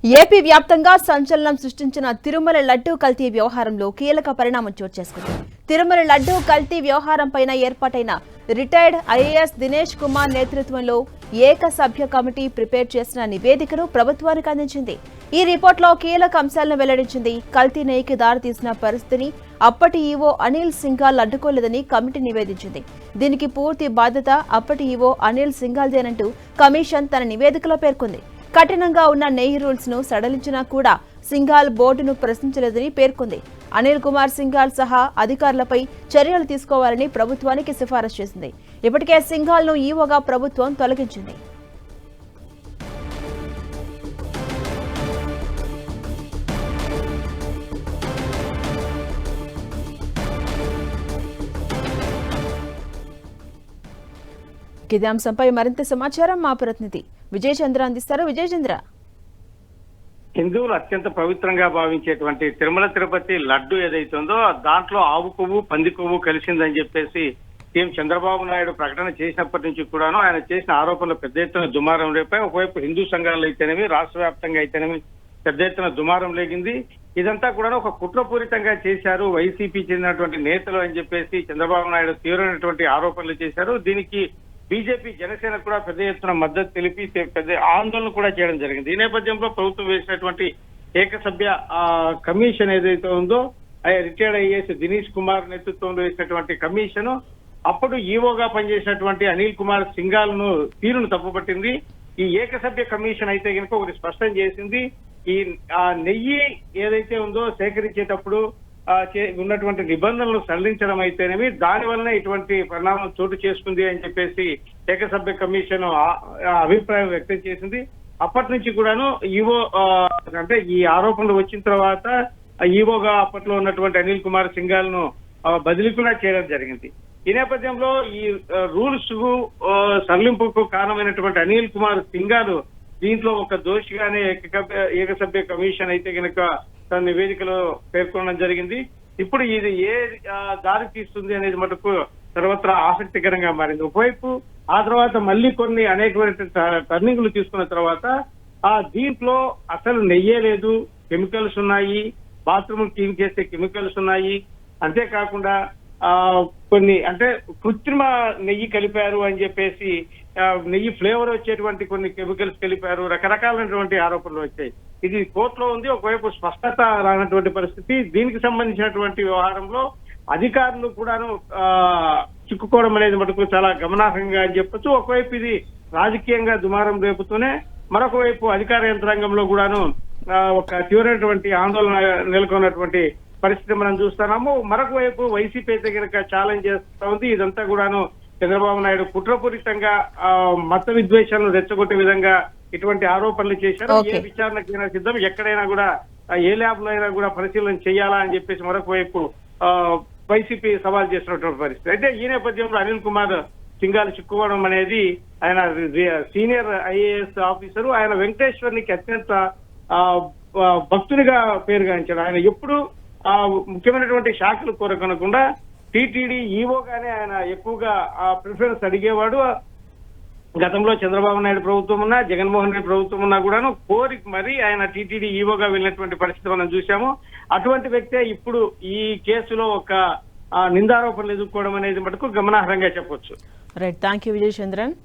AP వ్యాప్తంగా సంచలనం సృష్టించిన తిరుమల లడ్డూ కల్తీ వ్యవహారంలో కీలక పరిణామం చోటు చేసుకుంది. తిరుమల లడ్డూ కల్తీ వ్యవహారంపైన ఏర్పాటైన రిటైర్డ్ ఐఏఎస్ దినేష్ కుమార్ నేతృత్వంలో ఏకసభ్య కమిటీ ప్రిపేర్ చేసిన నివేదికను ప్రభుత్వానికి అందించింది. ఈ రిపోర్టులో కీలక అంశాలను వెల్లడించింది. కల్తీ నెయ్యికి దారితీసిన పరిస్థితిని అప్పటి ఈవో అనిల్ సింఘాల్ అడ్డుకోలేదని కమిటీ నివేదించింది. దీనికి పూర్తి బాధ్యత అప్పటి ఈవో అనిల్ సింఘాల్దేనంటూ కమిషన్ తన నివేదికలో పేర్కొంది. కఠినంగా ఉన్న నెయ్యి రూల్స్ ను సడలించినా కూడా సింఘాల్ బోర్డును ప్రశ్నించలేదని పేర్కొంది. అనిల్ కుమార్ సింఘాల్ సహా అధికారులపై చర్యలు తీసుకోవాలని ప్రభుత్వానికి సిఫారసు చేసింది. ఇప్పటికే సింఘాల్ ను ఈవోగా ప్రభుత్వం తొలగించింది. ఇదే అంశంపై మరింత సమాచారం మా ప్రతినిధి విజయ్ చంద్ర అందిస్తారు. విజయ్ చంద్ర, హిందువులు అత్యంత పవిత్రంగా భావించేటువంటి తిరుమల తిరుపతి లడ్డు ఏదైతే ఉందో దాంట్లో ఆవు కొవ్వు పంది కొవ్వు కలిసిందని చెప్పేసి సీఎం చంద్రబాబు నాయుడు ప్రకటన చేసినప్పటి నుంచి కూడాను ఆయన చేసిన ఆరోపణలు పెద్ద ఎత్తున దుమారం రేపాయి. ఒకవైపు హిందూ సంఘాలు అయితేనేమి రాష్ట్ర వ్యాప్తంగా అయితేనేమి పెద్ద ఎత్తున దుమారం లేగింది. ఇదంతా కూడా ఒక కుట్రపూరితంగా చేశారు వైసీపీ చెందినటువంటి నేతలు అని చెప్పేసి చంద్రబాబు నాయుడు తీవ్రమైనటువంటి ఆరోపణలు చేశారు. దీనికి బీజేపీ జనసేన కూడా పెద్ద ఎత్తున మద్దతు తెలిపి పెద్ద ఆందోళన కూడా చేయడం జరిగింది. ఈ నేపథ్యంలో ప్రభుత్వం వేసినటువంటి ఏకసభ్య కమిషన్ ఏదైతే ఉందో రిటైర్డ్ ఐఏఎస్ దినేష్ కుమార్ నేతృత్వంలో వేసినటువంటి కమిషన్ అప్పుడు ఈవోగా పనిచేసినటువంటి అనిల్ కుమార్ సింఘాల్ ను తీరును తప్పుపట్టింది. ఈ ఏకసభ్య కమిషన్ అయితే కనుక ఒకటి స్పష్టం చేసింది. ఈ నెయ్యి ఏదైతే ఉందో సేకరించేటప్పుడు ఉన్నటువంటి నిబంధనలు సడలించడం అయితేనేమి దాని వలన ఇటువంటి పరిణామం చోటు చేసుకుంది అని చెప్పేసి ఏకసభ్య కమిషన్ అభిప్రాయం వ్యక్తం చేసింది. అప్పటి నుంచి కూడాను ఈవో అంటే ఈ ఆరోపణలు వచ్చిన తర్వాత ఈవోగా అప్పట్లో ఉన్నటువంటి అనిల్ కుమార్ సింఘాల్ ను బదిలీ కూడా చేయడం జరిగింది. ఈ నేపథ్యంలో ఈ రూల్స్ సడలింపుకు కారణమైనటువంటి అనిల్ కుమార్ సింఘాల్ దీంట్లో ఒక దోషిగానే ఏకసభ్య కమిషన్ అయితే కనుక తన నివేదికలో పేర్కొనడం జరిగింది. ఇప్పుడు ఇది ఏ దారి తీస్తుంది అనేది మటుకు సర్వత్రా ఆసక్తికరంగా మారింది. ఒకవైపు ఆ తర్వాత మళ్ళీ కొన్ని అనేకమైన టర్నింగ్లు తీసుకున్న తర్వాత దీంట్లో అసలు నెయ్యే లేదు, కెమికల్స్ ఉన్నాయి, బాత్రూమ్ క్లీన్ చేసే కెమికల్స్ ఉన్నాయి, అంతేకాకుండా కొన్ని అంటే కృత్రిమ నెయ్యి కలిపారు అని చెప్పేసి నెయ్యి ఫ్లేవర్ వచ్చేటువంటి కొన్ని కెమికల్స్ కలిపారు, రకరకాలైనటువంటి ఆరోపణలు వచ్చాయి. ఇది కోర్టులో ఉంది. ఒకవైపు స్పష్టత రానటువంటి పరిస్థితి. దీనికి సంబంధించినటువంటి వ్యవహారంలో అధికారులు కూడాను చిక్కుకోవడం అనేది మటుకు చాలా గమనార్హంగా అని చెప్పొచ్చు. ఒకవైపు ఇది రాజకీయంగా దుమారం రేపుతూనే మరొక వైపు అధికార యంత్రాంగంలో కూడాను ఒక తీవ్రమైనటువంటి ఆందోళన నెలకొన్నటువంటి పరిస్థితి మనం చూస్తున్నాము. మరొక వైపు వైసీపీ అయితే కనుక ఛాలెంజ్ చేస్తా ఉంది. ఇదంతా కూడాను చంద్రబాబు నాయుడు కుట్రపూరితంగా మత విద్వేషాలను రెచ్చగొట్టే విధంగా ఇటువంటి ఆరోపణలు చేశారు. ఏ విచారణకైనా సిద్ధం, ఎక్కడైనా కూడా ఏ ల్యాబ్ లో అయినా కూడా పరిశీలన చేయాలా అని చెప్పేసి మరొక వైపు వైసీపీ సవాల్ చేసినటువంటి పరిస్థితి. అయితే ఈ నేపథ్యంలో అనిల్ కుమార్ సింఘాల్ చిక్కుకోవడం అనేది ఆయన సీనియర్ ఐఏఎస్ ఆఫీసరు, ఆయన వెంకటేశ్వర్నికి అత్యంత భక్తునిగా పేరుగాంచాడు. ఆయన ఎప్పుడు ముఖ్యమైనటువంటి శాఖలు కోరకొనకుండా టీటీడీ ఈవోగానే ఆయన ఎక్కువగా ప్రిఫరెన్స్ అడిగేవాడు. గతంలో చంద్రబాబు నాయుడు ప్రభుత్వం ఉన్నా జగన్మోహన్ రెడ్డి ప్రభుత్వం ఉన్నా కూడాను కోరిక మరి ఆయన టీటీడీ ఈవోగా వెళ్ళినటువంటి పరిస్థితి మనం చూసాము. అటువంటి వ్యక్తే ఇప్పుడు ఈ కేసులో ఒక నిందారోపణలు ఎదుర్కోవడం అనేది మటుకు గమనార్హంగా చెప్పొచ్చు. Right, thank you Vijay Chandran.